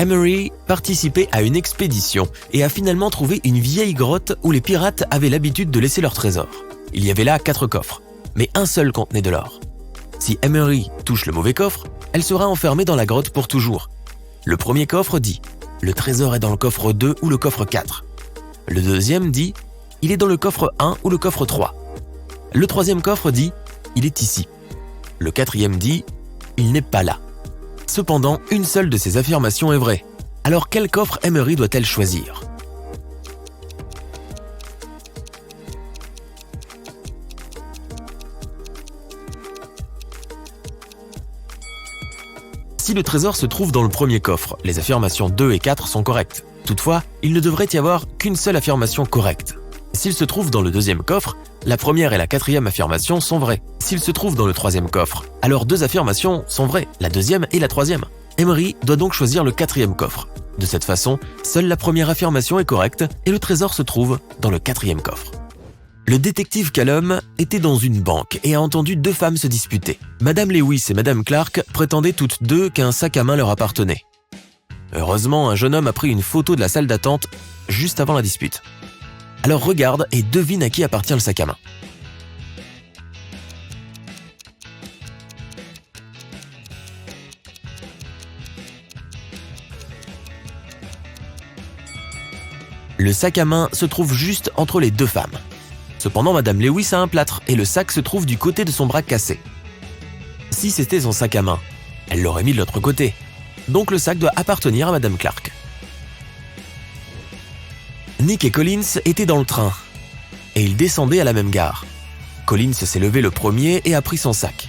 Emery participait à une expédition et a finalement trouvé une vieille grotte où les pirates avaient l'habitude de laisser leurs trésors. Il y avait là 4 coffres, mais un seul contenait de l'or. Si Emery touche le mauvais coffre, elle sera enfermée dans la grotte pour toujours. Le premier coffre dit « Le trésor est dans le coffre 2 ou le coffre 4 ». Le deuxième dit « Il est dans le coffre 1 ou le coffre 3 ». Le troisième coffre dit « Il est ici ». Le quatrième dit « Il n'est pas là ». Cependant, une seule de ces affirmations est vraie. Alors quel coffre Emery doit-elle choisir ? Si le trésor se trouve dans le premier coffre, les affirmations 2 et 4 sont correctes. Toutefois, il ne devrait y avoir qu'une seule affirmation correcte. S'il se trouve dans le deuxième coffre, la première et la quatrième affirmation sont vraies. S'il se trouve dans le troisième coffre, alors 2 affirmations sont vraies, la deuxième et la troisième. Emery doit donc choisir le quatrième coffre. De cette façon, seule la première affirmation est correcte et le trésor se trouve dans le quatrième coffre. Le détective Callum était dans une banque et a entendu 2 femmes se disputer. Madame Lewis et Madame Clark prétendaient toutes 2 qu'un sac à main leur appartenait. Heureusement, un jeune homme a pris une photo de la salle d'attente juste avant la dispute. Alors regarde et devine à qui appartient le sac à main. Le sac à main se trouve juste entre les 2 femmes. Cependant, Madame Lewis a un plâtre et le sac se trouve du côté de son bras cassé. Si c'était son sac à main, elle l'aurait mis de l'autre côté. Donc le sac doit appartenir à Madame Clark. Nick et Collins étaient dans le train et ils descendaient à la même gare. Collins s'est levé le premier et a pris son sac.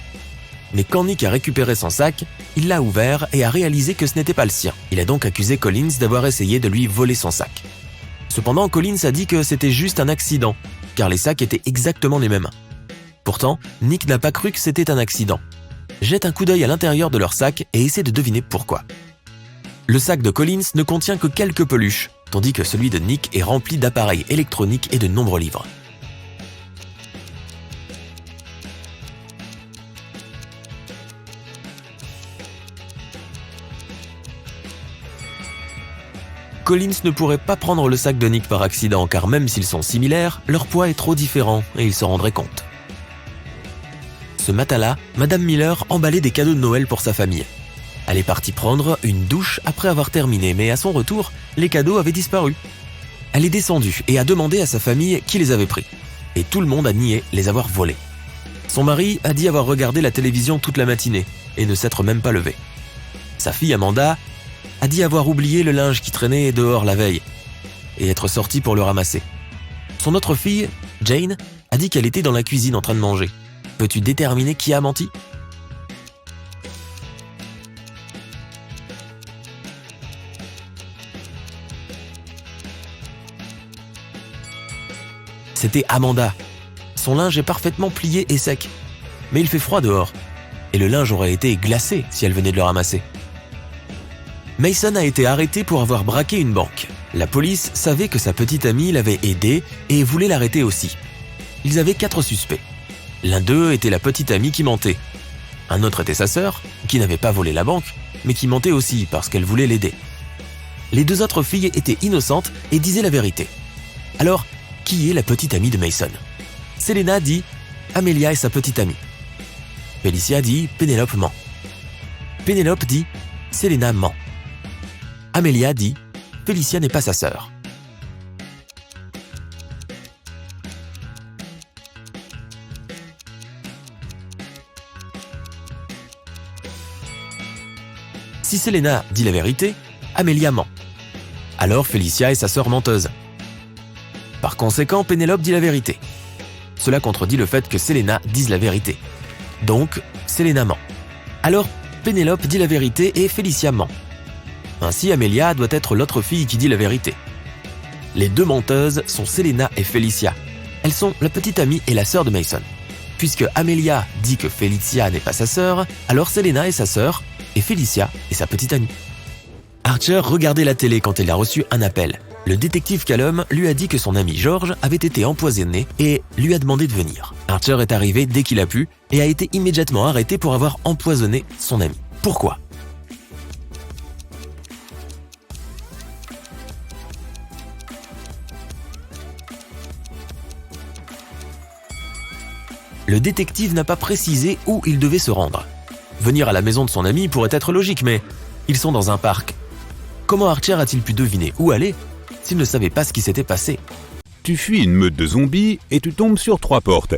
Mais quand Nick a récupéré son sac, il l'a ouvert et a réalisé que ce n'était pas le sien. Il a donc accusé Collins d'avoir essayé de lui voler son sac. Cependant, Collins a dit que c'était juste un accident, car les sacs étaient exactement les mêmes. Pourtant, Nick n'a pas cru que c'était un accident. Jette un coup d'œil à l'intérieur de leur sac et essaie de deviner pourquoi. Le sac de Collins ne contient que quelques peluches, tandis que celui de Nick est rempli d'appareils électroniques et de nombreux livres. Collins ne pourrait pas prendre le sac de Nick par accident car même s'ils sont similaires, leur poids est trop différent et il s'en rendrait compte. Ce matin-là, Madame Miller emballait des cadeaux de Noël pour sa famille. Elle est partie prendre une douche après avoir terminé, mais à son retour, les cadeaux avaient disparu. Elle est descendue et a demandé à sa famille qui les avait pris. Et tout le monde a nié les avoir volés. Son mari a dit avoir regardé la télévision toute la matinée et ne s'être même pas levé. Sa fille Amanda a dit avoir oublié le linge qui traînait dehors la veille et être sortie pour le ramasser. Son autre fille, Jane, a dit qu'elle était dans la cuisine en train de manger. Peux-tu déterminer qui a menti ? C'était Amanda. Son linge est parfaitement plié et sec. Mais il fait froid dehors. Et le linge aurait été glacé si elle venait de le ramasser. Mason a été arrêté pour avoir braqué une banque. La police savait que sa petite amie l'avait aidé et voulait l'arrêter aussi. Ils avaient 4 suspects. L'un d'eux était la petite amie qui mentait. Un autre était sa sœur, qui n'avait pas volé la banque, mais qui mentait aussi parce qu'elle voulait l'aider. Les 2 autres filles étaient innocentes et disaient la vérité. Alors, qui est la petite amie de Mason ? Selena dit « Amelia est sa petite amie ». Felicia dit « Pénélope ment ». Pénélope dit « Selena ment ». Amelia dit « Felicia n'est pas sa sœur ». Si Selena dit la vérité, Amelia ment. Alors Felicia est sa sœur menteuse. Par conséquent, Pénélope dit la vérité. Cela contredit le fait que Selena dise la vérité. Donc, Selena ment. Alors, Pénélope dit la vérité et Felicia ment. Ainsi, Amelia doit être l'autre fille qui dit la vérité. Les 2 menteuses sont Selena et Felicia. Elles sont la petite amie et la sœur de Mason. Puisque Amelia dit que Felicia n'est pas sa sœur, alors Selena est sa sœur et Felicia est sa petite amie. Archer regardait la télé quand il a reçu un appel. Le détective Callum lui a dit que son ami George avait été empoisonné et lui a demandé de venir. Archer est arrivé dès qu'il a pu et a été immédiatement arrêté pour avoir empoisonné son ami. Pourquoi ? le détective n'a pas précisé où il devait se rendre. Venir à la maison de son ami pourrait être logique, mais ils sont dans un parc. Comment Archer a-t-il pu deviner où aller s'il ne savait pas ce qui s'était passé? Tu fuis une meute de zombies et tu tombes sur 3 portes.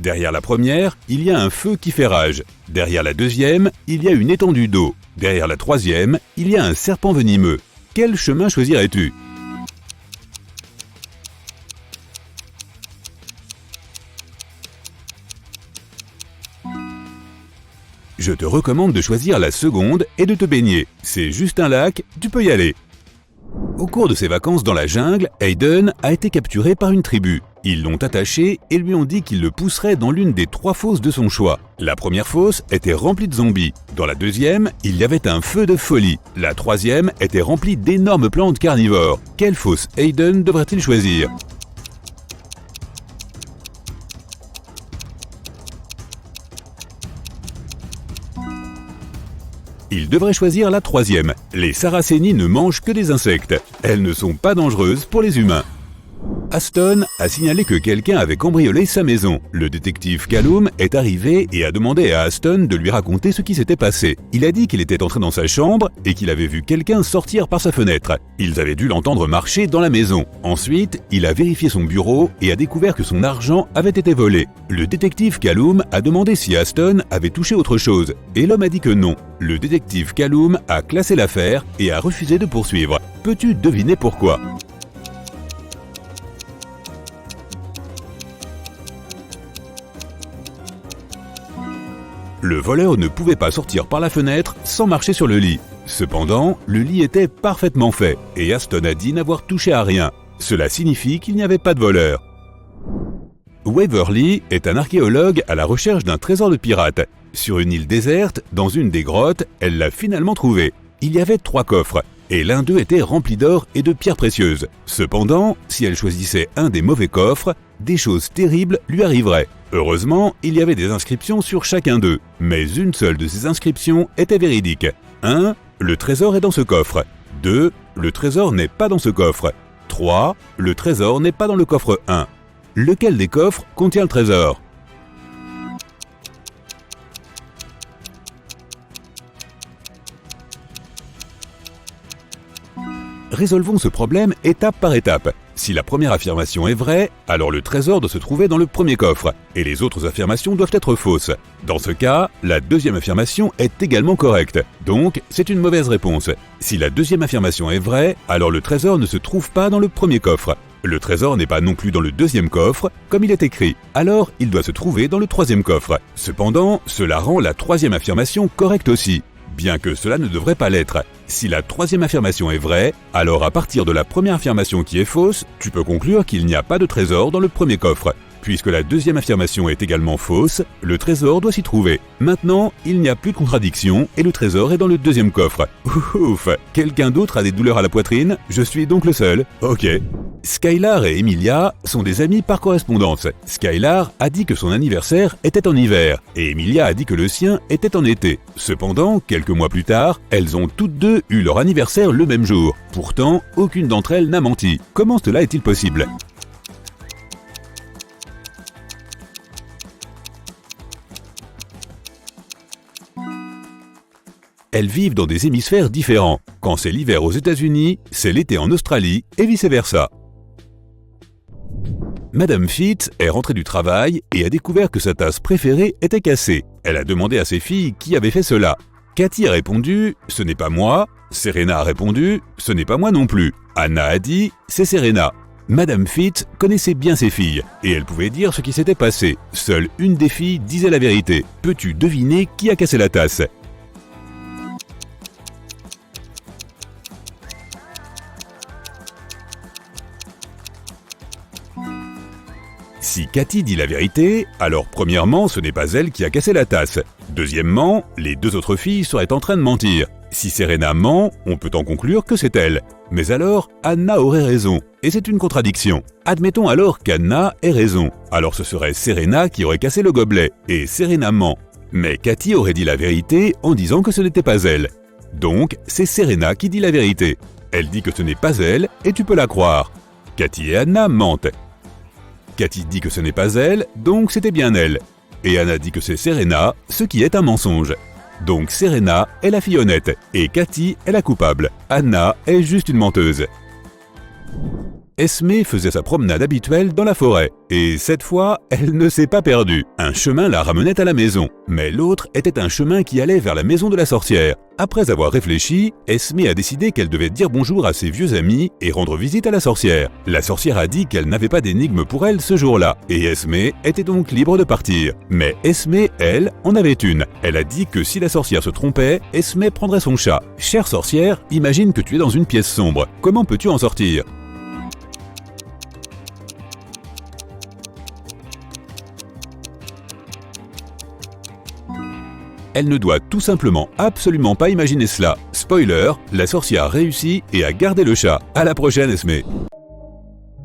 Derrière la première, il y a un feu qui fait rage. Derrière la deuxième, il y a une étendue d'eau. Derrière la troisième, il y a un serpent venimeux. Quel chemin choisirais-tu? Je te recommande de choisir la seconde et de te baigner. C'est juste un lac, tu peux y aller. Au cours de ses vacances dans la jungle, Hayden a été capturé par une tribu. Ils l'ont attaché et lui ont dit qu'ils le pousseraient dans l'une des 3 fosses de son choix. La première fosse était remplie de zombies. Dans la deuxième, il y avait un feu de folie. La troisième était remplie d'énormes plantes carnivores. Quelle fosse Hayden devrait-il choisir? Il devrait choisir la troisième. Les Saracénies ne mangent que des insectes. Elles ne sont pas dangereuses pour les humains. Aston a signalé que quelqu'un avait cambriolé sa maison. Le détective Callum est arrivé et a demandé à Aston de lui raconter ce qui s'était passé. Il a dit qu'il était entré dans sa chambre et qu'il avait vu quelqu'un sortir par sa fenêtre. Ils avaient dû l'entendre marcher dans la maison. Ensuite, il a vérifié son bureau et a découvert que son argent avait été volé. Le détective Callum a demandé si Aston avait touché autre chose et l'homme a dit que non. Le détective Callum a classé l'affaire et a refusé de poursuivre. Peux-tu deviner pourquoi? Le voleur ne pouvait pas sortir par la fenêtre sans marcher sur le lit. Cependant, le lit était parfaitement fait et Aston a dit n'avoir touché à rien. Cela signifie qu'il n'y avait pas de voleur. Waverly est un archéologue à la recherche d'un trésor de pirate. Sur une île déserte, dans une des grottes, elle l'a finalement trouvé. Il y avait 3 coffres et l'un d'eux était rempli d'or et de pierres précieuses. Cependant, si elle choisissait un des mauvais coffres, des choses terribles lui arriveraient. Heureusement, il y avait des inscriptions sur chacun d'eux, mais une seule de ces inscriptions était véridique. 1. Le trésor est dans ce coffre. 2. Le trésor n'est pas dans ce coffre. 3. Le trésor n'est pas dans le coffre 1. Lequel des coffres contient le trésor? Résolvons ce problème étape par étape. Si la première affirmation est vraie, alors le trésor doit se trouver dans le premier coffre, et les autres affirmations doivent être fausses. Dans ce cas, la deuxième affirmation est également correcte, donc c'est une mauvaise réponse. Si la deuxième affirmation est vraie, alors le trésor ne se trouve pas dans le premier coffre. Le trésor n'est pas non plus dans le deuxième coffre, comme il est écrit, alors il doit se trouver dans le troisième coffre. Cependant, cela rend la troisième affirmation correcte aussi, bien que cela ne devrait pas l'être. Si la troisième affirmation est vraie, alors à partir de la première affirmation qui est fausse, tu peux conclure qu'il n'y a pas de trésor dans le premier coffre. Puisque la deuxième affirmation est également fausse, le trésor doit s'y trouver. Maintenant, il n'y a plus de contradiction et le trésor est dans le deuxième coffre. Ouf! Quelqu'un d'autre a des douleurs à la poitrine? Je suis donc le seul. Ok. Skylar et Emilia sont des amis par correspondance. Skylar a dit que son anniversaire était en hiver et Emilia a dit que le sien était en été. Cependant, quelques mois plus tard, elles ont toutes deux eu leur anniversaire le même jour. Pourtant, aucune d'entre elles n'a menti. Comment cela est-il possible? Elles vivent dans des hémisphères différents. Quand c'est l'hiver aux États-Unis, c'est l'été en Australie et vice-versa. Madame Fitz est rentrée du travail et a découvert que sa tasse préférée était cassée. Elle a demandé à ses filles qui avait fait cela. Cathy a répondu « Ce n'est pas moi ». Serena a répondu « Ce n'est pas moi non plus ». Anna a dit « C'est Serena ». Madame Fitz connaissait bien ses filles et elle pouvait dire ce qui s'était passé. Seule une des filles disait la vérité. Peux-tu deviner qui a cassé la tasse ? Si Cathy dit la vérité, alors premièrement, ce n'est pas elle qui a cassé la tasse. Deuxièmement, les deux autres filles seraient en train de mentir. Si Serena ment, on peut en conclure que c'est elle. Mais alors, Anna aurait raison, et c'est une contradiction. Admettons alors qu'Anna ait raison. Alors ce serait Serena qui aurait cassé le gobelet, et Serena ment. Mais Cathy aurait dit la vérité en disant que ce n'était pas elle. Donc, c'est Serena qui dit la vérité. Elle dit que ce n'est pas elle, et tu peux la croire. Cathy et Anna mentent. Cathy dit que ce n'est pas elle, donc c'était bien elle. Et Anna dit que c'est Serena, ce qui est un mensonge. Donc Serena est la fille honnête, et Cathy est la coupable. Anna est juste une menteuse. Esmée faisait sa promenade habituelle dans la forêt, et cette fois, elle ne s'est pas perdue. Un chemin la ramenait à la maison, mais l'autre était un chemin qui allait vers la maison de la sorcière. Après avoir réfléchi, Esmée a décidé qu'elle devait dire bonjour à ses vieux amis et rendre visite à la sorcière. La sorcière a dit qu'elle n'avait pas d'énigme pour elle ce jour-là, et Esmée était donc libre de partir. Mais Esmée, elle, en avait une. Elle a dit que si la sorcière se trompait, Esmée prendrait son chat. Chère sorcière, imagine que tu es dans une pièce sombre. Comment peux-tu en sortir ? Elle ne doit tout simplement absolument pas imaginer cela. Spoiler, la sorcière réussit et a gardé le chat. À la prochaine, Esmée.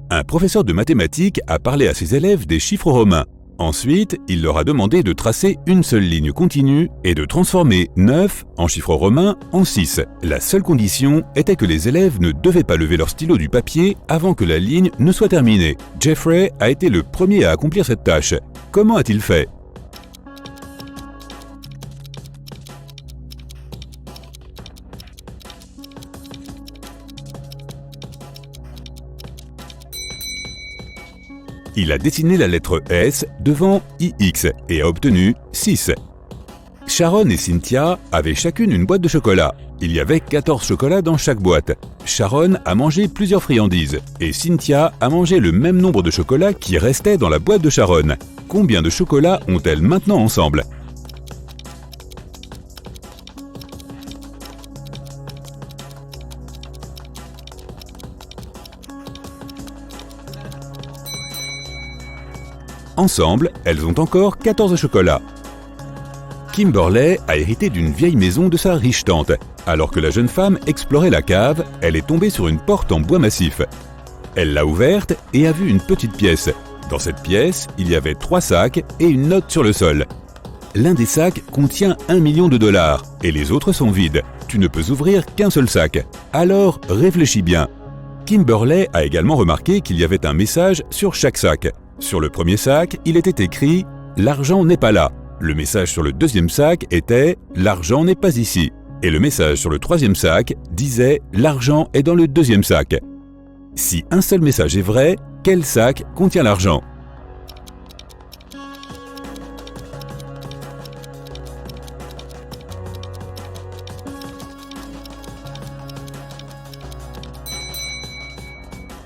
Un professeur de mathématiques a parlé à ses élèves des chiffres romains. Ensuite, il leur a demandé de tracer une seule ligne continue et de transformer 9 en chiffres romains en 6. La seule condition était que les élèves ne devaient pas lever leur stylo du papier avant que la ligne ne soit terminée. Jeffrey a été le premier à accomplir cette tâche. Comment a-t-il fait ? Il a dessiné la lettre S devant IX et a obtenu 6. Sharon et Cynthia avaient chacune une boîte de chocolat. Il y avait 14 chocolats dans chaque boîte. Sharon a mangé plusieurs friandises et Cynthia a mangé le même nombre de chocolats qui restaient dans la boîte de Sharon. Combien de chocolats ont-elles maintenant ensemble ? Ensemble, elles ont encore 14 chocolats. Kimberley a hérité d'une vieille maison de sa riche tante. Alors que la jeune femme explorait la cave, elle est tombée sur une porte en bois massif. Elle l'a ouverte et a vu une petite pièce. Dans cette pièce, il y avait 3 sacs et une note sur le sol. L'un des sacs contient $1 million et les autres sont vides. Tu ne peux ouvrir qu'un seul sac. Alors, réfléchis bien. Kimberley a également remarqué qu'il y avait un message sur chaque sac. Sur le premier sac, il était écrit « L'argent n'est pas là ». Le message sur le deuxième sac était « L'argent n'est pas ici ». Et le message sur le troisième sac disait « L'argent est dans le deuxième sac ». Si un seul message est vrai, quel sac contient l'argent ?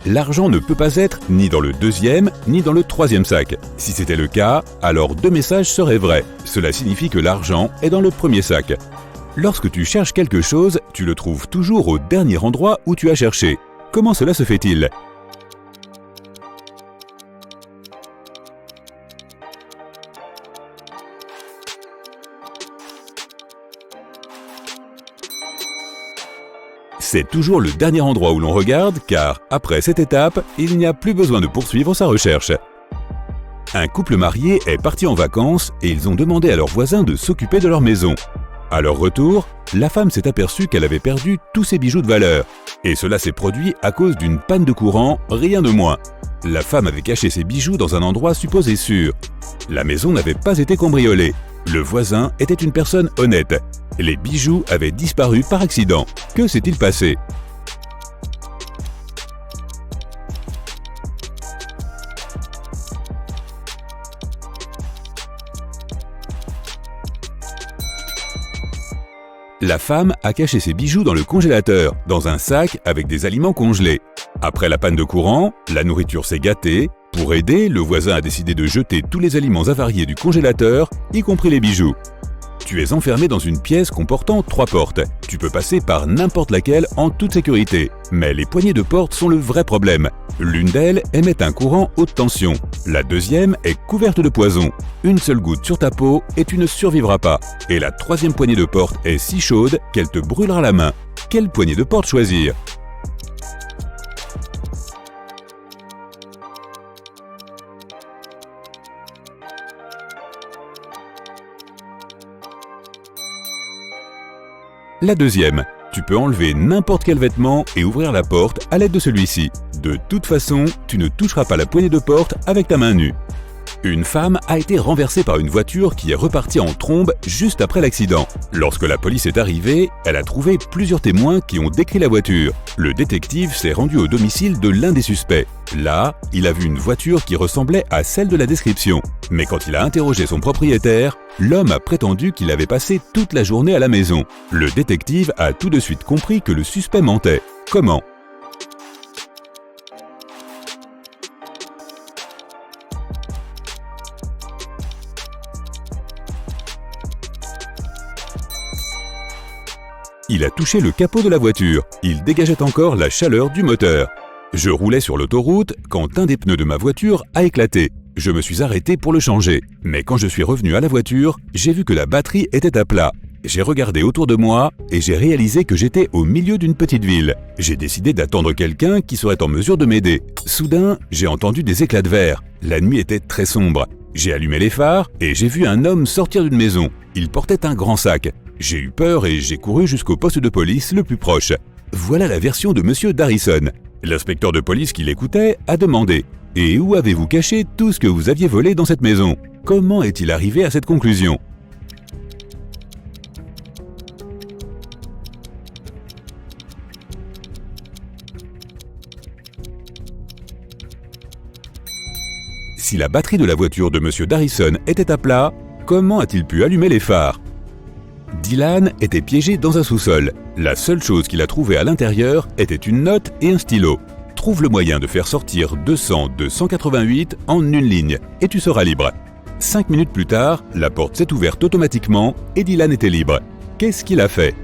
L'argent ne peut pas être ni dans le deuxième ni dans le troisième sac. Si c'était le cas, alors 2 messages seraient vrais. Cela signifie que l'argent est dans le premier sac. Lorsque tu cherches quelque chose, tu le trouves toujours au dernier endroit où tu as cherché. Comment cela se fait-il ? C'est toujours le dernier endroit où l'on regarde, car après cette étape, il n'y a plus besoin de poursuivre sa recherche. Un couple marié est parti en vacances et ils ont demandé à leurs voisins de s'occuper de leur maison. À leur retour, la femme s'est aperçue qu'elle avait perdu tous ses bijoux de valeur. Et cela s'est produit à cause d'une panne de courant, rien de moins. La femme avait caché ses bijoux dans un endroit supposé sûr. La maison n'avait pas été cambriolée. Le voisin était une personne honnête. Les bijoux avaient disparu par accident. Que s'est-il passé ? La femme a caché ses bijoux dans le congélateur, dans un sac avec des aliments congelés. Après la panne de courant, la nourriture s'est gâtée. Pour aider, le voisin a décidé de jeter tous les aliments avariés du congélateur, y compris les bijoux. Tu es enfermé dans une pièce comportant 3 portes. Tu peux passer par n'importe laquelle en toute sécurité. Mais les poignées de porte sont le vrai problème. L'une d'elles émet un courant haute tension. La deuxième est couverte de poison. Une seule goutte sur ta peau et tu ne survivras pas. Et la troisième poignée de porte est si chaude qu'elle te brûlera la main. Quelle poignée de porte choisir ? La deuxième. Tu peux enlever n'importe quel vêtement et ouvrir la porte à l'aide de celui-ci. De toute façon, tu ne toucheras pas la poignée de porte avec ta main nue. Une femme a été renversée par une voiture qui est repartie en trombe juste après l'accident. Lorsque la police est arrivée, elle a trouvé plusieurs témoins qui ont décrit la voiture. Le détective s'est rendu au domicile de l'un des suspects. Là, il a vu une voiture qui ressemblait à celle de la description. Mais quand il a interrogé son propriétaire, l'homme a prétendu qu'il avait passé toute la journée à la maison. Le détective a tout de suite compris que le suspect mentait. Comment ? Il a touché le capot de la voiture. Il dégageait encore la chaleur du moteur. Je roulais sur l'autoroute quand un des pneus de ma voiture a éclaté. Je me suis arrêté pour le changer. Mais quand je suis revenu à la voiture, j'ai vu que la batterie était à plat. J'ai regardé autour de moi et j'ai réalisé que j'étais au milieu d'une petite ville. J'ai décidé d'attendre quelqu'un qui serait en mesure de m'aider. Soudain, j'ai entendu des éclats de verre. La nuit était très sombre. J'ai allumé les phares et j'ai vu un homme sortir d'une maison. Il portait un grand sac. J'ai eu peur et j'ai couru jusqu'au poste de police le plus proche. Voilà la version de Monsieur Darrison. L'inspecteur de police qui l'écoutait a demandé « Et où avez-vous caché tout ce que vous aviez volé dans cette maison ? Comment est-il arrivé à cette conclusion ?» Si la batterie de la voiture de Monsieur Darrison était à plat, comment a-t-il pu allumer les phares ? Dylan était piégé dans un sous-sol. La seule chose qu'il a trouvée à l'intérieur était une note et un stylo. Trouve le moyen de faire sortir 200 de 188 en une ligne et tu seras libre. 5 minutes plus tard, la porte s'est ouverte automatiquement et Dylan était libre. Qu'est-ce qu'il a fait ?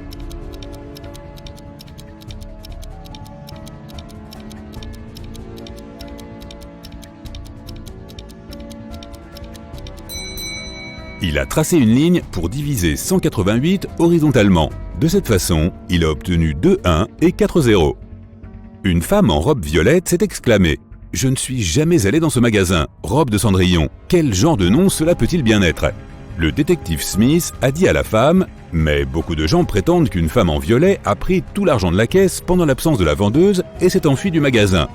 Il a tracé une ligne pour diviser 188 horizontalement. De cette façon, il a obtenu 2 1 et 4 0. Une femme en robe violette s'est exclamée « Je ne suis jamais allée dans ce magasin, robe de Cendrillon. Quel genre de nom cela peut-il bien être ?» Le détective Smith a dit à la femme « Mais beaucoup de gens prétendent qu'une femme en violet a pris tout l'argent de la caisse pendant l'absence de la vendeuse et s'est enfuie du magasin. »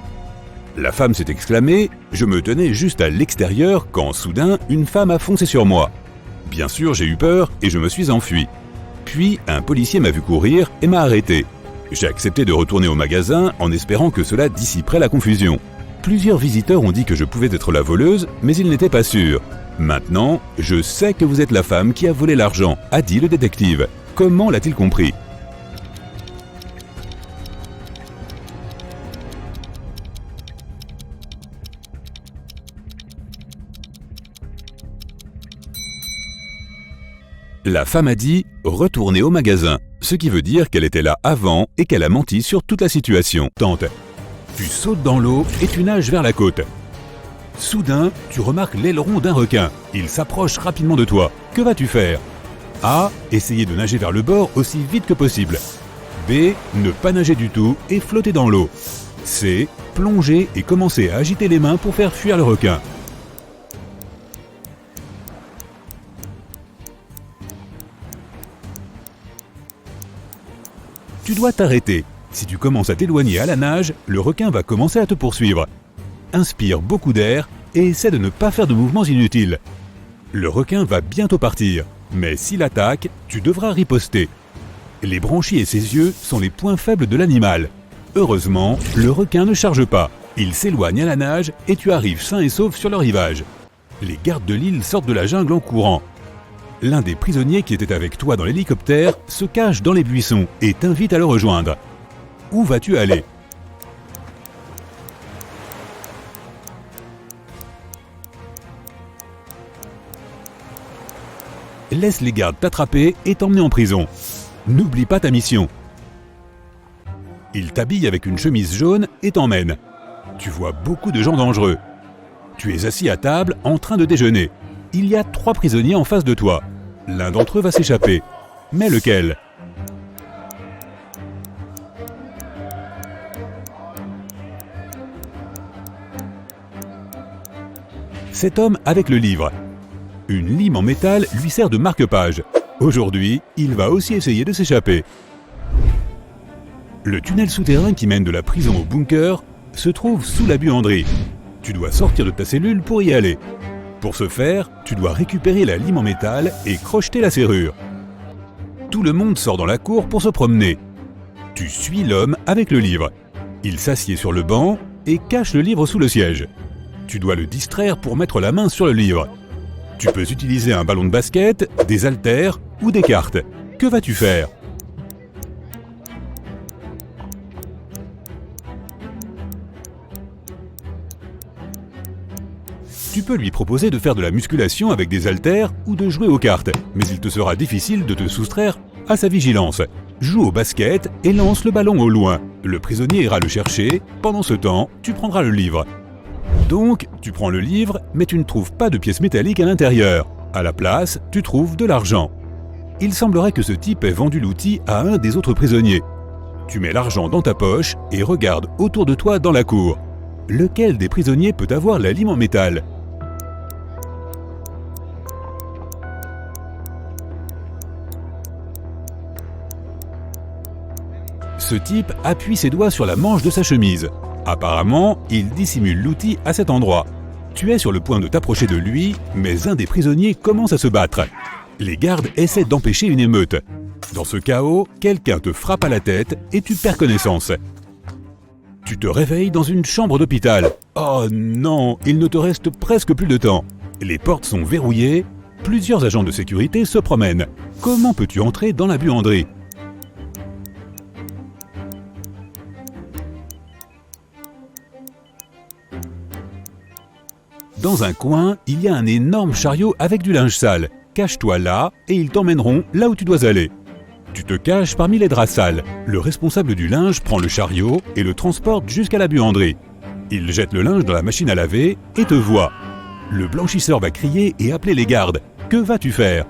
La femme s'est exclamée « Je me tenais juste à l'extérieur quand soudain une femme a foncé sur moi. Bien sûr, j'ai eu peur et je me suis enfui. Puis, un policier m'a vu courir et m'a arrêté. J'ai accepté de retourner au magasin en espérant que cela dissiperait la confusion. Plusieurs visiteurs ont dit que je pouvais être la voleuse, mais ils n'étaient pas sûrs. Maintenant, je sais que vous êtes la femme qui a volé l'argent, a dit le détective. Comment l'a-t-il compris ? La femme a dit « Retournez au magasin », ce qui veut dire qu'elle était là avant et qu'elle a menti sur toute la situation. Tente. Tu sautes dans l'eau et tu nages vers la côte. Soudain, tu remarques l'aileron d'un requin. Il s'approche rapidement de toi. Que vas-tu faire ? A. Essayer de nager vers le bord aussi vite que possible. B. Ne pas nager du tout et flotter dans l'eau. C. Plonger et commencer à agiter les mains pour faire fuir le requin. Tu dois t'arrêter. Si tu commences à t'éloigner à la nage, le requin va commencer à te poursuivre. Inspire beaucoup d'air et essaie de ne pas faire de mouvements inutiles. Le requin va bientôt partir, mais s'il attaque, tu devras riposter. Les branchies et ses yeux sont les points faibles de l'animal. Heureusement, le requin ne charge pas. Il s'éloigne à la nage et tu arrives sain et sauf sur le rivage. Les gardes de l'île sortent de la jungle en courant. L'un des prisonniers qui était avec toi dans l'hélicoptère se cache dans les buissons et t'invite à le rejoindre. Où vas-tu aller ? Laisse les gardes t'attraper et t'emmener en prison. N'oublie pas ta mission. Ils t'habillent avec une chemise jaune et t'emmènent. Tu vois beaucoup de gens dangereux. Tu es assis à table en train de déjeuner. Il y a 3 prisonniers en face de toi. L'un d'entre eux va s'échapper. Mais lequel ? Cet homme avec le livre. Une lime en métal lui sert de marque-page. Aujourd'hui, il va aussi essayer de s'échapper. Le tunnel souterrain qui mène de la prison au bunker se trouve sous la buanderie. Tu dois sortir de ta cellule pour y aller. Pour ce faire, tu dois récupérer la lime en métal et crocheter la serrure. Tout le monde sort dans la cour pour se promener. Tu suis l'homme avec le livre. Il s'assied sur le banc et cache le livre sous le siège. Tu dois le distraire pour mettre la main sur le livre. Tu peux utiliser un ballon de basket, des haltères ou des cartes. Que vas-tu faire ? Tu peux lui proposer de faire de la musculation avec des haltères ou de jouer aux cartes, mais il te sera difficile de te soustraire à sa vigilance. Joue au basket et lance le ballon au loin. Le prisonnier ira le chercher. Pendant ce temps, tu prendras le livre. Donc, tu prends le livre, mais tu ne trouves pas de pièces métalliques à l'intérieur. À la place, tu trouves de l'argent. Il semblerait que ce type ait vendu l'outil à un des autres prisonniers. Tu mets l'argent dans ta poche et regardes autour de toi dans la cour. Lequel des prisonniers peut avoir la lime en métal ? Ce type appuie ses doigts sur la manche de sa chemise. Apparemment, il dissimule l'outil à cet endroit. Tu es sur le point de t'approcher de lui, mais un des prisonniers commence à se battre. Les gardes essaient d'empêcher une émeute. Dans ce chaos, quelqu'un te frappe à la tête et tu perds connaissance. Tu te réveilles dans une chambre d'hôpital. Oh non, il ne te reste presque plus de temps. Les portes sont verrouillées, plusieurs agents de sécurité se promènent. Comment peux-tu entrer dans la buanderie ? Dans un coin, il y a un énorme chariot avec du linge sale. Cache-toi là et ils t'emmèneront là où tu dois aller. Tu te caches parmi les draps sales. Le responsable du linge prend le chariot et le transporte jusqu'à la buanderie. Il jette le linge dans la machine à laver et te voit. Le blanchisseur va crier et appeler les gardes. Que vas-tu faire ?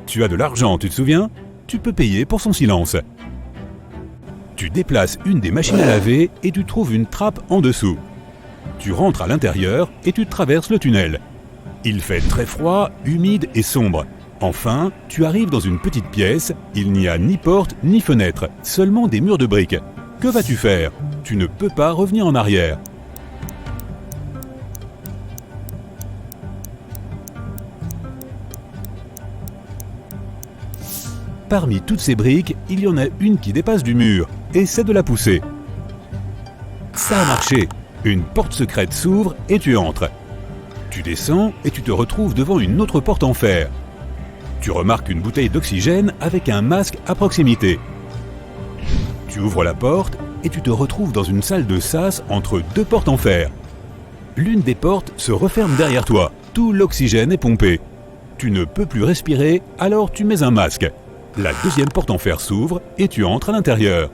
Tu as de l'argent, tu te souviens ? Tu peux payer pour son silence. Tu déplaces une des machines à laver et tu trouves une trappe en dessous. Tu rentres à l'intérieur et tu traverses le tunnel. Il fait très froid, humide et sombre. Enfin, tu arrives dans une petite pièce, il n'y a ni porte ni fenêtre, seulement des murs de briques. Que vas-tu faire ? Tu ne peux pas revenir en arrière. Parmi toutes ces briques, il y en a une qui dépasse du mur. Essaie de la pousser. Ça a marché. Une porte secrète s'ouvre et tu entres. Tu descends et tu te retrouves devant une autre porte en fer. Tu remarques une bouteille d'oxygène avec un masque à proximité. Tu ouvres la porte et tu te retrouves dans une salle de sas entre deux portes en fer. L'une des portes se referme derrière toi. Tout l'oxygène est pompé. Tu ne peux plus respirer, alors tu mets un masque. La deuxième porte en fer s'ouvre et tu entres à l'intérieur.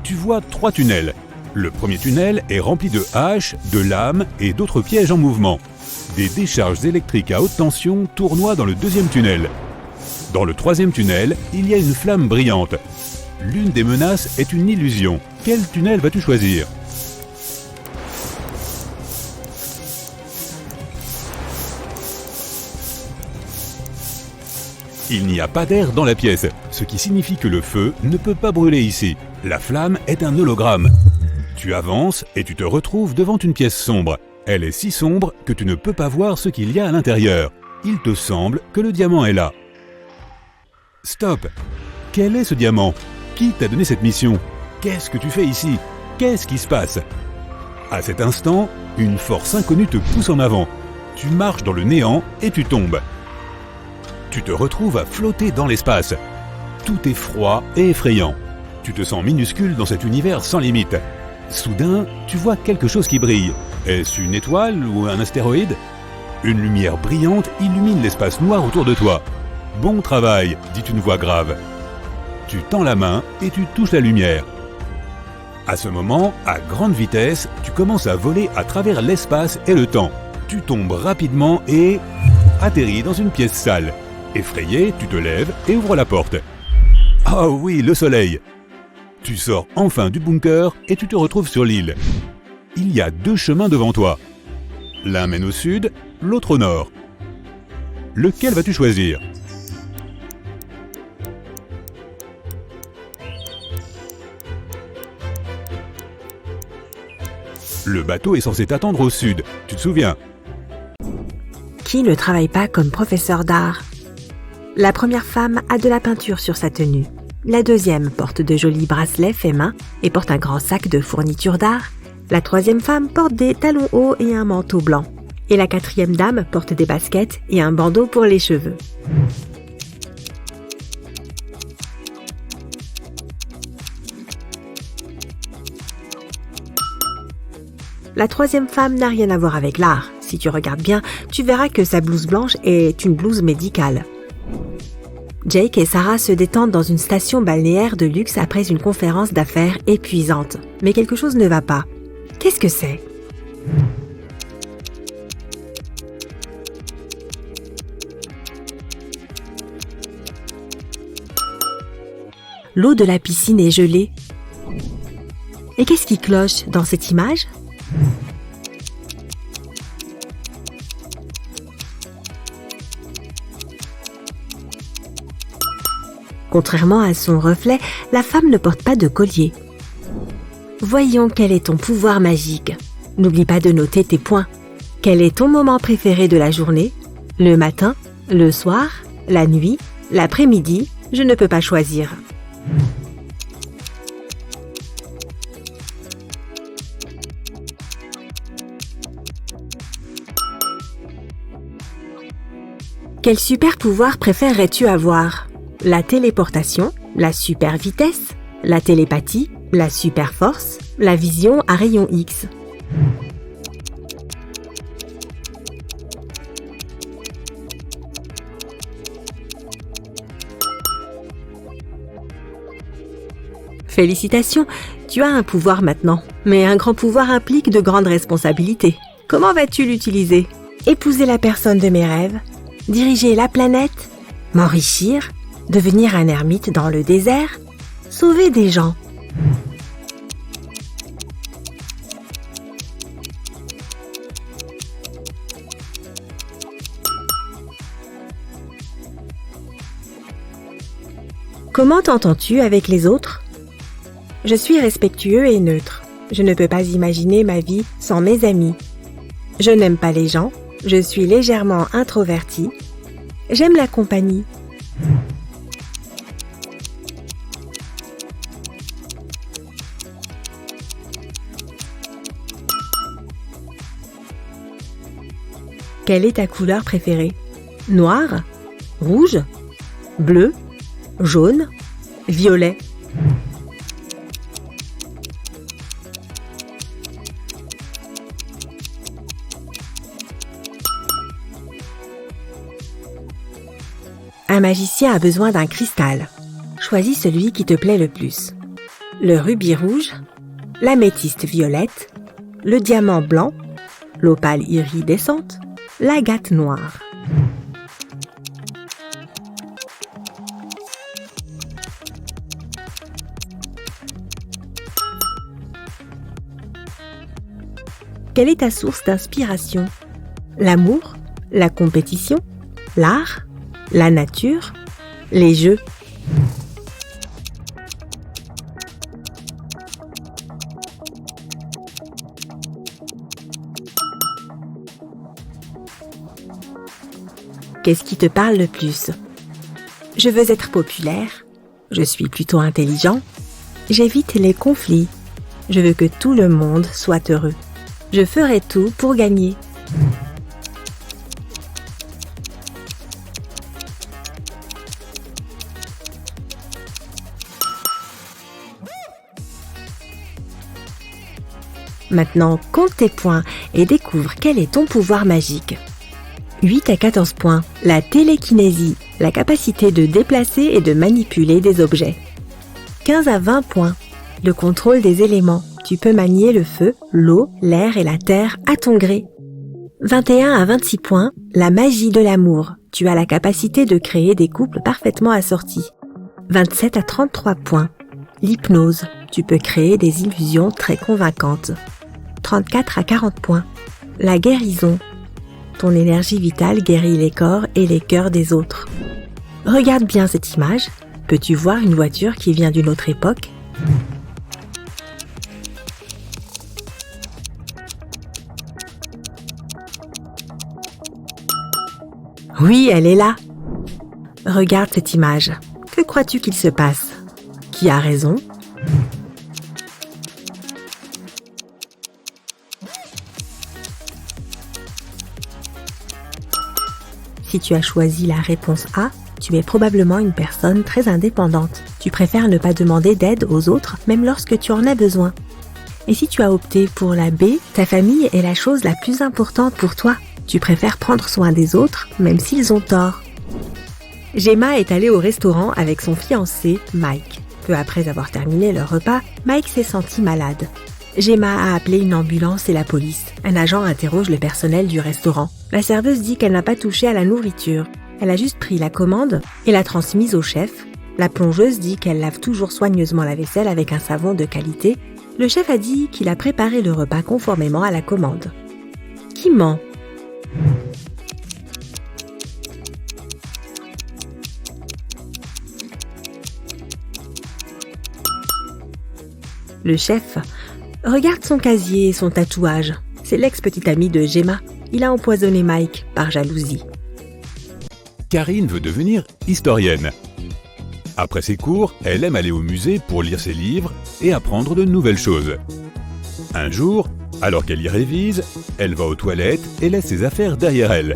Tu vois 3 tunnels. Le premier tunnel est rempli de haches, de lames et d'autres pièges en mouvement. Des décharges électriques à haute tension tournoient dans le deuxième tunnel. Dans le troisième tunnel, il y a une flamme brillante. L'une des menaces est une illusion. Quel tunnel vas-tu choisir ? Il n'y a pas d'air dans la pièce, ce qui signifie que le feu ne peut pas brûler ici. La flamme est un hologramme. Tu avances et tu te retrouves devant une pièce sombre. Elle est si sombre que tu ne peux pas voir ce qu'il y a à l'intérieur. Il te semble que le diamant est là. Stop! Quel est ce diamant? Qui t'a donné cette mission? Qu'est-ce que tu fais ici? Qu'est-ce qui se passe? À cet instant, une force inconnue te pousse en avant. Tu marches dans le néant et tu tombes. Tu te retrouves à flotter dans l'espace. Tout est froid et effrayant. Tu te sens minuscule dans cet univers sans limite. Soudain, tu vois quelque chose qui brille. Est-ce une étoile ou un astéroïde? Une lumière brillante illumine l'espace noir autour de toi. « Bon travail !» dit une voix grave. Tu tends la main et tu touches la lumière. À ce moment, à grande vitesse, tu commences à voler à travers l'espace et le temps. Tu tombes rapidement et atterris dans une pièce sale. Effrayé, tu te lèves et ouvres la porte. Oh oui, le soleil! Tu sors enfin du bunker et tu te retrouves sur l'île. Il y a 2 chemins devant toi. L'un mène au sud, l'autre au nord. Lequel vas-tu choisir? Le bateau est censé t'attendre au sud, tu te souviens? Qui ne travaille pas comme professeur d'art? La première femme a de la peinture sur sa tenue. La deuxième porte de jolis bracelets faits main et porte un grand sac de fournitures d'art. La troisième femme porte des talons hauts et un manteau blanc. Et la quatrième dame porte des baskets et un bandeau pour les cheveux. La troisième femme n'a rien à voir avec l'art. Si tu regardes bien, tu verras que sa blouse blanche est une blouse médicale. Jake et Sarah se détendent dans une station balnéaire de luxe après une conférence d'affaires épuisante. Mais quelque chose ne va pas. Qu'est-ce que c'est? L'eau de la piscine est gelée. Et qu'est-ce qui cloche dans cette image? Contrairement à son reflet, la femme ne porte pas de collier. Voyons quel est ton pouvoir magique. N'oublie pas de noter tes points. Quel est ton moment préféré de la journée? Le matin? Le soir? La nuit? L'après-midi? Je ne peux pas choisir. Quel super pouvoir préférerais-tu avoir? La téléportation, la super vitesse, la télépathie, la super force, la vision à rayon X. Félicitations, tu as un pouvoir maintenant. Mais un grand pouvoir implique de grandes responsabilités. Comment vas-tu l'utiliser? Épouser la personne de mes rêves? Diriger la planète? M'enrichir? Devenir un ermite dans le désert? Sauver des gens? Comment t'entends-tu avec les autres? Je suis respectueux et neutre. Je ne peux pas imaginer ma vie sans mes amis. Je n'aime pas les gens. Je suis légèrement introverti. J'aime la compagnie. Quelle est ta couleur préférée? Noir? Rouge? Bleu? Jaune? Violet? Un magicien a besoin d'un cristal. Choisis celui qui te plaît le plus. Le rubis rouge, l'améthyste violette, le diamant blanc, l'opale iridescente, l'agate noire. Quelle est ta source d'inspiration? L'amour, la compétition, l'art, la nature, les jeux. Qu'est-ce qui te parle le plus? Je veux être populaire. Je suis plutôt intelligent. J'évite les conflits. Je veux que tout le monde soit heureux. Je ferai tout pour gagner. Maintenant, compte tes points et découvre quel est ton pouvoir magique. 8 à 14 points, la télékinésie, la capacité de déplacer et de manipuler des objets. 15 à 20 points, le contrôle des éléments. Tu peux manier le feu, l'eau, l'air et la terre à ton gré. 21 à 26 points, la magie de l'amour. Tu as la capacité de créer des couples parfaitement assortis. 27 à 33 points, l'hypnose. Tu peux créer des illusions très convaincantes. 34 à 40 points, La guérison. Ton énergie vitale guérit les corps et les cœurs des autres. Regarde bien cette image. Peux-tu voir une voiture qui vient d'une autre époque ? Oui, elle est là. Regarde cette image. Que crois-tu qu'il se passe ? Qui a raison ? Si tu as choisi la réponse A, tu es probablement une personne très indépendante. Tu préfères ne pas demander d'aide aux autres, même lorsque tu en as besoin. Et si tu as opté pour la B, ta famille est la chose la plus importante pour toi. Tu préfères prendre soin des autres, même s'ils ont tort. Gemma est allée au restaurant avec son fiancé, Mike. Peu après avoir terminé leur repas, Mike s'est senti malade. Gemma a appelé une ambulance et la police. Un agent interroge le personnel du restaurant. La serveuse dit qu'elle n'a pas touché à la nourriture. Elle a juste pris la commande et l'a transmise au chef. La plongeuse dit qu'elle lave toujours soigneusement la vaisselle avec un savon de qualité. Le chef a dit qu'il a préparé le repas conformément à la commande. Qui ment ? Le chef. Regarde son casier et son tatouage. C'est l'ex-petite amie de Gemma. Il a empoisonné Mike par jalousie. Karine veut devenir historienne. Après ses cours, elle aime aller au musée pour lire ses livres et apprendre de nouvelles choses. Un jour, alors qu'elle y révise, elle va aux toilettes et laisse ses affaires derrière elle.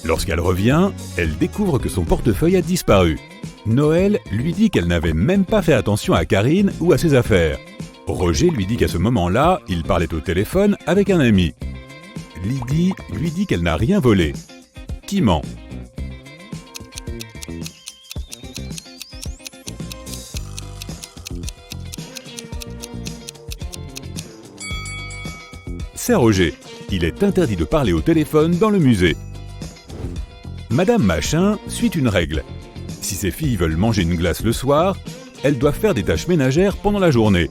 Lorsqu'elle revient, elle découvre que son portefeuille a disparu. Noël lui dit qu'elle n'avait même pas fait attention à Karine ou à ses affaires. Roger lui dit qu'à ce moment-là, il parlait au téléphone avec un ami. Lydie lui dit qu'elle n'a rien volé. Qui ment ? C'est Roger. Il est interdit de parler au téléphone dans le musée. Madame Machin suit une règle. Si ses filles veulent manger une glace le soir, elles doivent faire des tâches ménagères pendant la journée.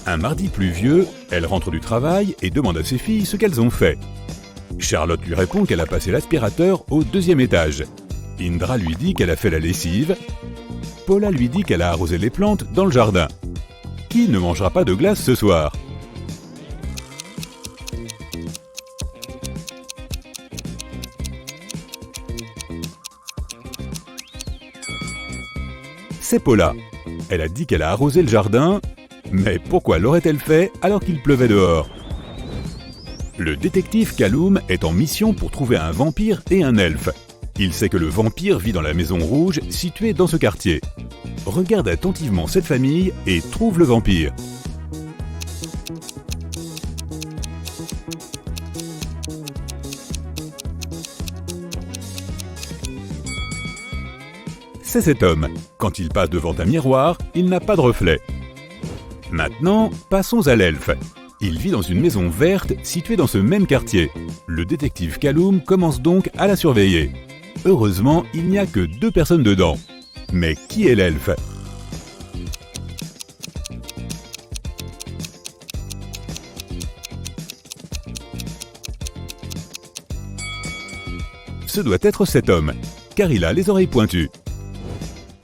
Un mardi pluvieux, elle rentre du travail et demande à ses filles ce qu'elles ont fait. Charlotte lui répond qu'elle a passé l'aspirateur au 2e étage. Indra lui dit qu'elle a fait la lessive. Paula lui dit qu'elle a arrosé les plantes dans le jardin. Qui ne mangera pas de glace ce soir ? C'est Paula. Elle a dit qu'elle a arrosé le jardin, mais pourquoi l'aurait-elle fait alors qu'il pleuvait dehors ? Le détective Kaloum est en mission pour trouver un vampire et un elfe. Il sait que le vampire vit dans la maison rouge située dans ce quartier. Regarde attentivement cette famille et trouve le vampire. C'est cet homme. Quand il passe devant un miroir, il n'a pas de reflet. Maintenant, passons à l'elfe. Il vit dans une maison verte située dans ce même quartier. Le détective Kaloum commence donc à la surveiller. Heureusement, il n'y a que 2 personnes dedans. Mais qui est l'elfe ? Ce doit être cet homme, car il a les oreilles pointues.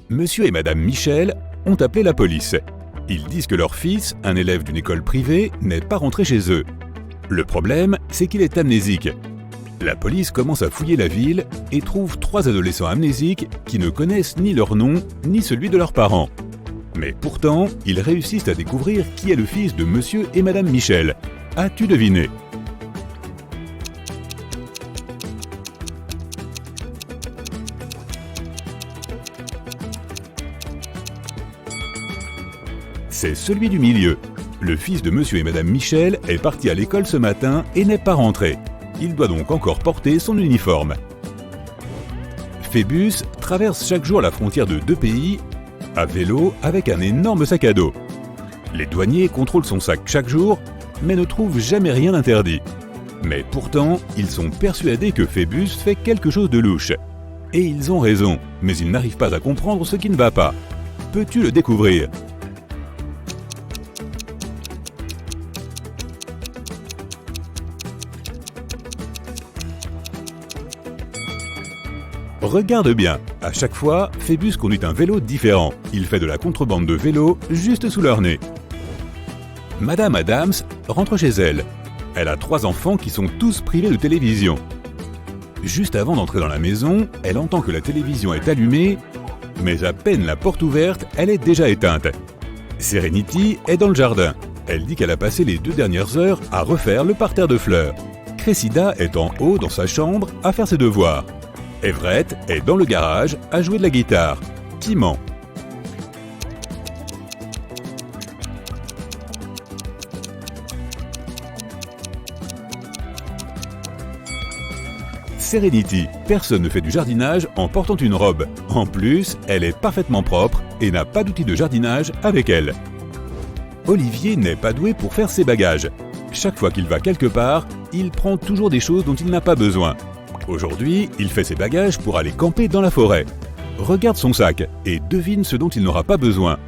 Monsieur et Madame Michel ont appelé la police. Ils disent que leur fils, un élève d'une école privée, n'est pas rentré chez eux. Le problème, c'est qu'il est amnésique. La police commence à fouiller la ville et trouve 3 adolescents amnésiques qui ne connaissent ni leur nom ni celui de leurs parents. Mais pourtant, ils réussissent à découvrir qui est le fils de Monsieur et Madame Michel. As-tu deviné ? C'est celui du milieu. Le fils de Monsieur et Madame Michel est parti à l'école ce matin et n'est pas rentré. Il doit donc encore porter son uniforme. Phébus traverse chaque jour la frontière de 2 pays à vélo avec un énorme sac à dos. Les douaniers contrôlent son sac chaque jour, mais ne trouvent jamais rien d'interdit. Mais pourtant, ils sont persuadés que Phébus fait quelque chose de louche. Et ils ont raison, mais ils n'arrivent pas à comprendre ce qui ne va pas. Peux-tu le découvrir ? Regarde bien, à chaque fois, Phébus conduit un vélo différent. Il fait de la contrebande de vélos juste sous leur nez. Madame Adams rentre chez elle. Elle a 3 enfants qui sont tous privés de télévision. Juste avant d'entrer dans la maison, elle entend que la télévision est allumée, mais à peine la porte ouverte, elle est déjà éteinte. Serenity est dans le jardin. Elle dit qu'elle a passé les 2 dernières heures à refaire le parterre de fleurs. Cressida est en haut dans sa chambre à faire ses devoirs. Everett est dans le garage à jouer de la guitare. Qui ment? Serenity, personne ne fait du jardinage en portant une robe. En plus, elle est parfaitement propre et n'a pas d'outil de jardinage avec elle. Olivier n'est pas doué pour faire ses bagages. Chaque fois qu'il va quelque part, il prend toujours des choses dont il n'a pas besoin. Aujourd'hui, il fait ses bagages pour aller camper dans la forêt. Regarde son sac et devine ce dont il n'aura pas besoin.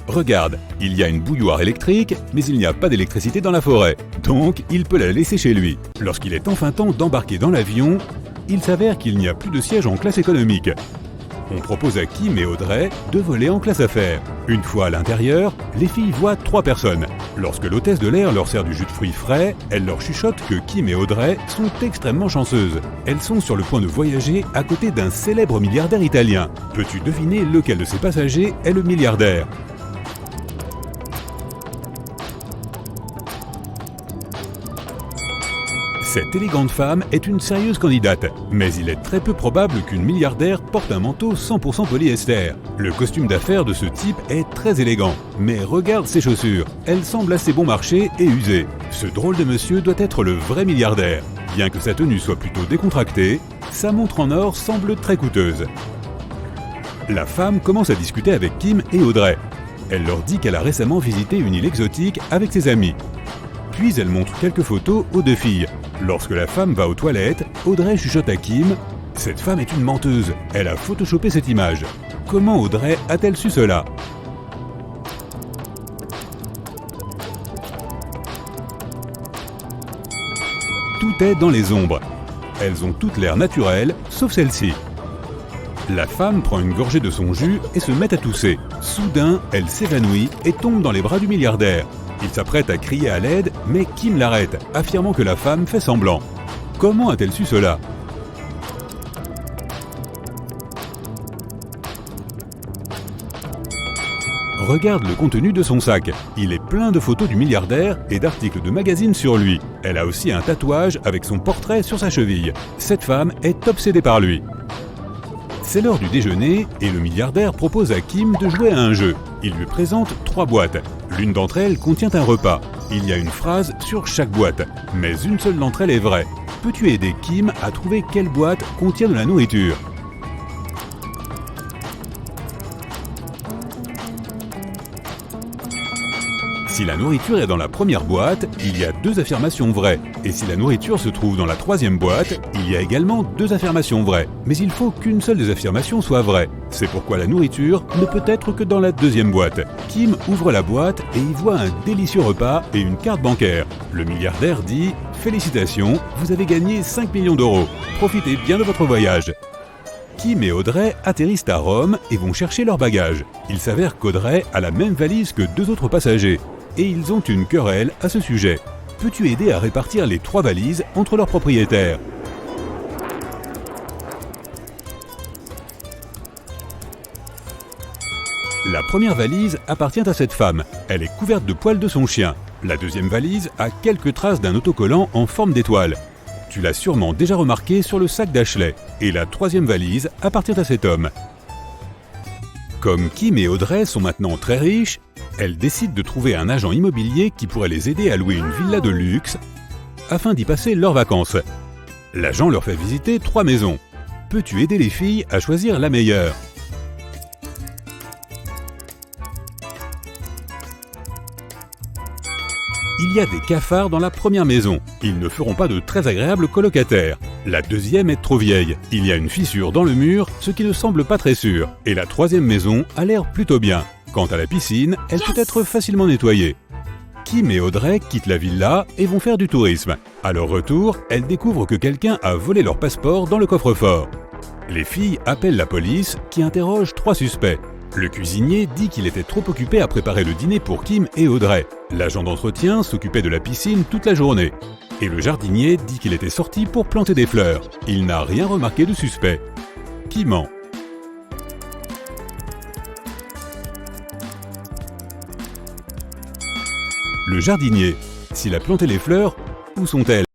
Regarde, il y a une bouilloire électrique, mais il n'y a pas d'électricité dans la forêt. Donc, il peut la laisser chez lui. Lorsqu'il est enfin temps d'embarquer dans l'avion, il s'avère qu'il n'y a plus de siège en classe économique. On propose à Kim et Audrey de voler en classe affaires. Une fois à l'intérieur, les filles voient 3 personnes. Lorsque l'hôtesse de l'air leur sert du jus de fruits frais, elle leur chuchote que Kim et Audrey sont extrêmement chanceuses. Elles sont sur le point de voyager à côté d'un célèbre milliardaire italien. Peux-tu deviner lequel de ces passagers est le milliardaire ? Cette élégante femme est une sérieuse candidate, mais il est très peu probable qu'une milliardaire porte un manteau 100% polyester. Le costume d'affaires de ce type est très élégant, mais regarde ses chaussures, elles semblent assez bon marché et usées. Ce drôle de monsieur doit être le vrai milliardaire. Bien que sa tenue soit plutôt décontractée, sa montre en or semble très coûteuse. La femme commence à discuter avec Kim et Audrey. Elle leur dit qu'elle a récemment visité une île exotique avec ses amis. Puis elle montre quelques photos aux 2 filles. Lorsque la femme va aux toilettes, Audrey chuchote à Kim « Cette femme est une menteuse, elle a photoshopé cette image. » Comment Audrey a-t-elle su cela ? Tout est dans les ombres. Elles ont toutes l'air naturelles, sauf celle-ci. La femme prend une gorgée de son jus et se met à tousser. Soudain, elle s'évanouit et tombe dans les bras du milliardaire. Il s'apprête à crier à l'aide, mais Kim l'arrête, affirmant que la femme fait semblant. Comment a-t-elle su cela ? Regarde le contenu de son sac. Il est plein de photos du milliardaire et d'articles de magazines sur lui. Elle a aussi un tatouage avec son portrait sur sa cheville. Cette femme est obsédée par lui. C'est l'heure du déjeuner et le milliardaire propose à Kim de jouer à un jeu. Il lui présente 3 boîtes. L'une d'entre elles contient un repas. Il y a une phrase sur chaque boîte, mais une seule d'entre elles est vraie. Peux-tu aider Kim à trouver quelle boîte contient de la nourriture ? Si la nourriture est dans la première boîte, il y a 2 affirmations vraies. Et si la nourriture se trouve dans la 3e boîte, il y a également 2 affirmations vraies. Mais il faut qu'une seule des affirmations soit vraie. C'est pourquoi la nourriture ne peut être que dans la 2e boîte. Kim ouvre la boîte et y voit un délicieux repas et une carte bancaire. Le milliardaire dit « Félicitations, vous avez gagné 5 millions d'euros. Profitez bien de votre voyage. » Kim et Audrey atterrissent à Rome et vont chercher leurs bagages. Il s'avère qu'Audrey a la même valise que 2 autres passagers. Et ils ont une querelle à ce sujet. Peux-tu aider à répartir les 3 valises entre leurs propriétaires ? La première valise appartient à cette femme. Elle est couverte de poils de son chien. La 2e valise a quelques traces d'un autocollant en forme d'étoile. Tu l'as sûrement déjà remarqué sur le sac d'Ashley. Et la 3e valise appartient à cet homme. Comme Kim et Audrey sont maintenant très riches, elles décident de trouver un agent immobilier qui pourrait les aider à louer une villa de luxe afin d'y passer leurs vacances. L'agent leur fait visiter 3 maisons. Peux-tu aider les filles à choisir la meilleure ? Il y a des cafards dans la première maison. Ils ne feront pas de très agréables colocataires. La 2e est trop vieille. Il y a une fissure dans le mur, ce qui ne semble pas très sûr. Et la 3e maison a l'air plutôt bien. Quant à la piscine, elle peut être facilement nettoyée. Kim et Audrey quittent la villa et vont faire du tourisme. À leur retour, elles découvrent que quelqu'un a volé leur passeport dans le coffre-fort. Les filles appellent la police qui interroge 3 suspects. Le cuisinier dit qu'il était trop occupé à préparer le dîner pour Kim et Audrey. L'agent d'entretien s'occupait de la piscine toute la journée. Et le jardinier dit qu'il était sorti pour planter des fleurs. Il n'a rien remarqué de suspect. Qui ment? Le jardinier. S'il a planté les fleurs, où sont-elles?